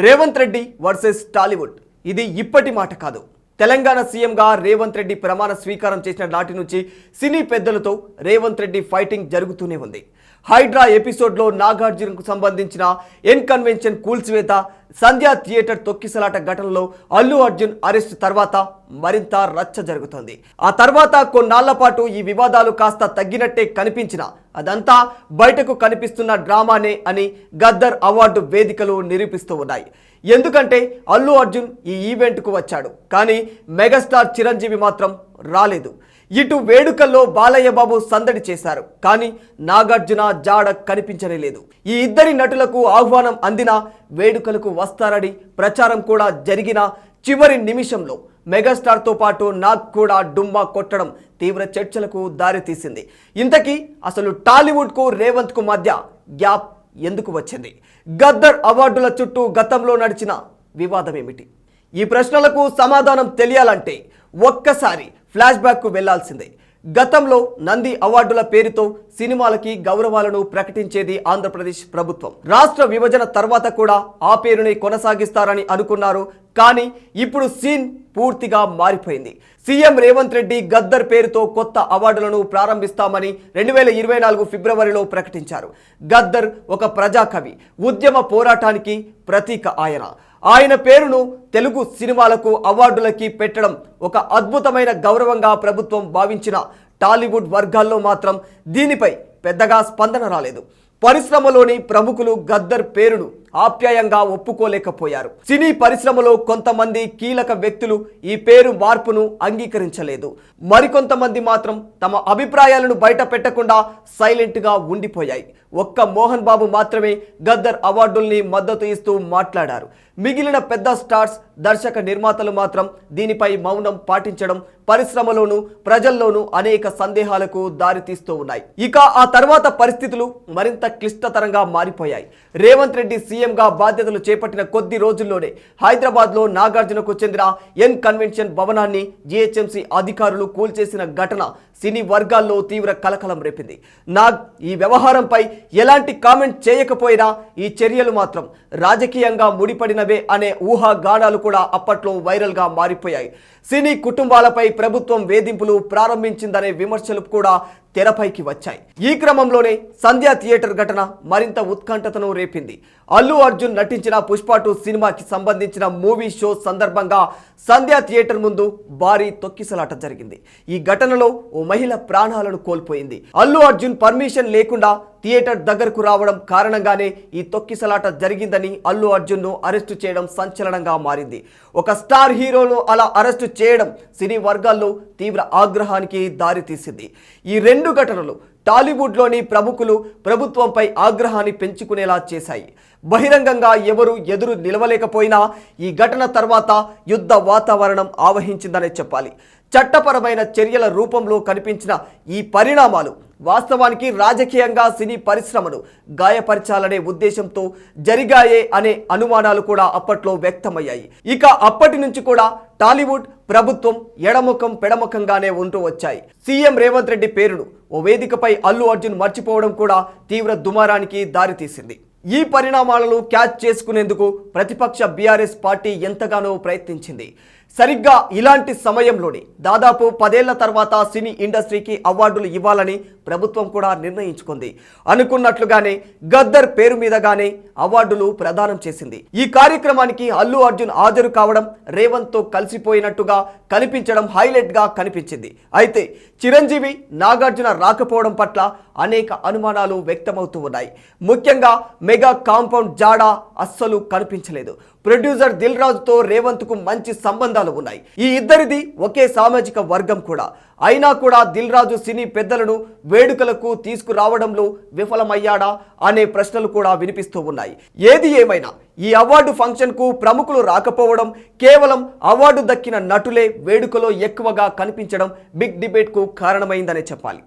Revanth Reddy versus Tollywood ఇది ఇప్పటి మాట కాదు. తెలంగాణ సీఎంగా రేవంత్ రెడ్డి ప్రమాణ స్వీకారం చేసిన నాటి నుంచి సినీ పెద్దలతో రేవంత్ రెడ్డి ఫైటింగ్ జరుగుతూనే ఉంది. హైడ్రా ఎపిసోడ్లో నాగార్జునకు సంబంధించిన కన్వెన్షన్ కూల్చివేత, సంధ్యా థియేటర్ తొక్కిసలాట ఘటనలో అల్లు అర్జున్ అరెస్ట్ తర్వాత మరింత రచ్చ జరుగుతోంది. ఆ తర్వాత కొన్నాళ్ల పాటు ఈ వివాదాలు కాస్త తగ్గినట్టే కనిపించినా అదంతా బయటకు కనిపిస్తున్న డ్రామానే అని గద్దర్ అవార్డు వేదికలు నిరూపిస్తూ ఉన్నాయి. ఎందుకంటే అల్లు అర్జున్ ఈ ఈవెంట్కు వచ్చాడు, కానీ మెగాస్టార్ చిరంజీవి మాత్రం రాలేదు. ఇటు వేడుకల్లో బాలయ్య బాబు సందడి చేశారు, కానీ నాగార్జున జాడ కనిపించనే లేదు. ఈ ఇద్దరి నటులకు ఆహ్వానం అందినా వేడుకలకు వస్తారని ప్రచారం కూడా జరిగిన చివరి నిమిషంలో మెగాస్టార్తో పాటు నాగ్ కూడా డుమ్మా కొట్టడం తీవ్ర చర్చలకు దారితీసింది. ఇంతకీ అసలు టాలీవుడ్కు రేవంత్కు మధ్య గ్యాప్ ఎందుకు వచ్చింది? గద్దర్ అవార్డుల చుట్టూ గతంలో నడిచిన వివాదం ఏమిటి? ఈ ప్రశ్నలకు సమాధానం తెలియాలంటే ఒక్కసారి ఫ్లాష్ బ్యాక్కు వెళ్లాల్సిందే. గతంలో నంది అవార్డుల పేరుతో సినిమాలకి గౌరవాలను ప్రకటించేది ఆంధ్రప్రదేశ్ ప్రభుత్వం. రాష్ట్ర విభజన తర్వాత కూడా ఆ పేరుని కొనసాగిస్తారని అనుకున్నారు, కానీ ఇప్పుడు సీన్ పూర్తిగా మారిపోయింది. సీఎం రేవంత్ రెడ్డి గద్దర్ పేరుతో కొత్త అవార్డులను ప్రారంభిస్తామని 2024 ఫిబ్రవరిలో ప్రకటించారు. గద్దర్ ఒక ప్రజాకవి, ఉద్యమ పోరాటానికి ప్రతీక. ఆయన పేరును తెలుగు సినిమాలకు అవార్డులకి పెట్టడం ఒక అద్భుతమైన గౌరవంగా ప్రభుత్వం భావించిన టాలీవుడ్ వర్గాల్లో మాత్రం దీనిపై పెద్దగా స్పందన రాలేదు. పరిశ్రమలోని ప్రముఖులు గద్దర్ పేరును ఆప్యాయంగా ఒప్పుకోలేకపోయారు. సినీ పరిశ్రమలో కొంతమంది కీలక వ్యక్తులు ఈ పేరు మార్పును అంగీకరించలేదు. మరికొంతమంది మాత్రం తమ అభిప్రాయాలను బయట పెట్టకుండా సైలెంట్గా ఉండిపోయాయి. ఒక్క మోహన్ బాబు మాత్రమే గద్దర్ అవార్డుల్ని మద్దతు ఇస్తూ మాట్లాడారు. మిగిలిన పెద్ద స్టార్స్, దర్శక నిర్మాతలు మాత్రం దీనిపై మౌనం పాటించడం పరిశ్రమలోనూ ప్రజల్లోనూ అనేక సందేహాలకు దారితీస్తూ ఉన్నాయి. ఇక ఆ తర్వాత పరిస్థితులు మరింత క్లిష్టతరంగా మారిపోయాయి. రేవంత్ రెడ్డి సీఎంగా బాధ్యతలు చేపట్టిన కొద్ది రోజుల్లోనే హైదరాబాద్లో నాగార్జునకు చెందిన కన్వెన్షన్ భవనాన్ని జీహెచ్ఎంసీ అధికారులు కూల్చేసిన ఘటన సినీ వర్గాల్లో తీవ్ర కలకలం రేపింది. నాగ్ ఈ వ్యవహారంపై ఎలాంటి కామెంట్ చేయకపోయినా ఈ చర్యలు మాత్రం రాజకీయంగా ముడిపడినవే అనే ఊహాగానాలు కూడా అప్పట్లో వైరల్గా మారిపోయాయి. సినీ కుటుంబాలపై ప్రభుత్వం వేధింపులు ప్రారంభించిందనే విమర్శలు కూడా తెరపైకి వచ్చాయి. ఈ క్రమంలోనే సంధ్యా థియేటర్ ఘటన మరింత ఉత్కంఠతను రేపింది. అల్లు అర్జున్ నటించిన పుష్ప 2 సినిమాకి సంబంధించిన మూవీ షో సందర్భంగా సంధ్యా థియేటర్ ముందు భారీ తొక్కిసలాట జరిగింది. ఈ ఘటనలో ఓ మహిళ ప్రాణాలను కోల్పోయింది. అల్లు అర్జున్ పర్మిషన్ లేకుండా థియేటర్ దగ్గరకు రావడం కారణంగానే ఈ తొక్కిసలాట జరిగిందని అల్లు అర్జున్ను అరెస్టు చేయడం సంచలనంగా మారింది. ఒక స్టార్ హీరోను అలా అరెస్టు చేయడం సినీ వర్గాల్లో తీవ్ర ఆగ్రహానికి దారితీసింది. ఈ రెండు ఘటనలు టాలీవుడ్లోని ప్రముఖులు ప్రభుత్వంపై ఆగ్రహాన్ని పెంచుకునేలా చేశాయి. బహిరంగంగా ఎవరు ఎదురు నిలవలేకపోయినా ఈ ఘటన తర్వాత యుద్ధ వాతావరణం ఆవహించిందనే చెప్పాలి. చట్టపరమైన చర్యల రూపంలో కనిపించిన ఈ పరిణామాలు వాస్తవానికి రాజకీయంగా సినీ పరిశ్రమను గాయపరచాలనే ఉద్దేశంతో జరిగాయే అనే అనుమానాలు కూడా అప్పట్లో వ్యక్తమయ్యాయి. ఇక అప్పటి నుంచి కూడా టాలీవుడ్, ప్రభుత్వం ఎడముఖం పెడముఖంగానే ఉంటూ వచ్చాయి. సీఎం రేవంత్ రెడ్డి పేరును ఓ వేదికపై అల్లు అర్జున్ మర్చిపోవడం కూడా తీవ్ర దుమారానికి దారితీసింది. ఈ పరిణామాలను క్యాచ్ చేసుకునేందుకు ప్రతిపక్ష బీఆర్ఎస్ పార్టీ ఎంతగానో ప్రయత్నించింది. సరిగ్గా ఇలాంటి సమయంలోనే దాదాపు 10 ఏళ్ల తర్వాత సినీ ఇండస్ట్రీకి అవార్డులు ఇవ్వాలని ప్రభుత్వం కూడా నిర్ణయించుకుంది. అనుకున్నట్లుగానే గద్దర్ పేరు మీదగానే అవార్డులు ప్రదానం చేసింది. ఈ కార్యక్రమానికి అల్లు అర్జున్ హాజరు కావడం రేవంత్తో కలిసిపోయినట్టుగా కనిపించడం హైలైట్ గా కనిపించింది. అయితే చిరంజీవి, నాగార్జున రాకపోవడం పట్ల అనేక అనుమానాలు వ్యక్తమవుతూ ఉన్నాయి. ముఖ్యంగా మెగా కాంపౌండ్ జాడ అస్సలు కనిపించలేదు. ప్రొడ్యూసర్ దిల్ రాజుతో రేవంత్కు మంచి సంబంధాలు ఉన్నాయి. ఈ ఇద్దరిది ఒకే సామాజిక వర్గం కూడా. అయినా కూడా దిల్ రాజు సినీ పెద్దలను వేడుకలకు తీసుకురావడంలో విఫలమయ్యాడా అనే ప్రశ్నలు కూడా వినిపిస్తూ ఉన్నాయి. ఏది ఏమైనా ఈ అవార్డు ఫంక్షన్కు ప్రముఖులు రాకపోవడం, కేవలం అవార్డు దక్కిన నటులే వేడుకలో ఎక్కువగా కనిపించడం బిగ్ డిబేట్కు కారణమైందనే చెప్పాలి.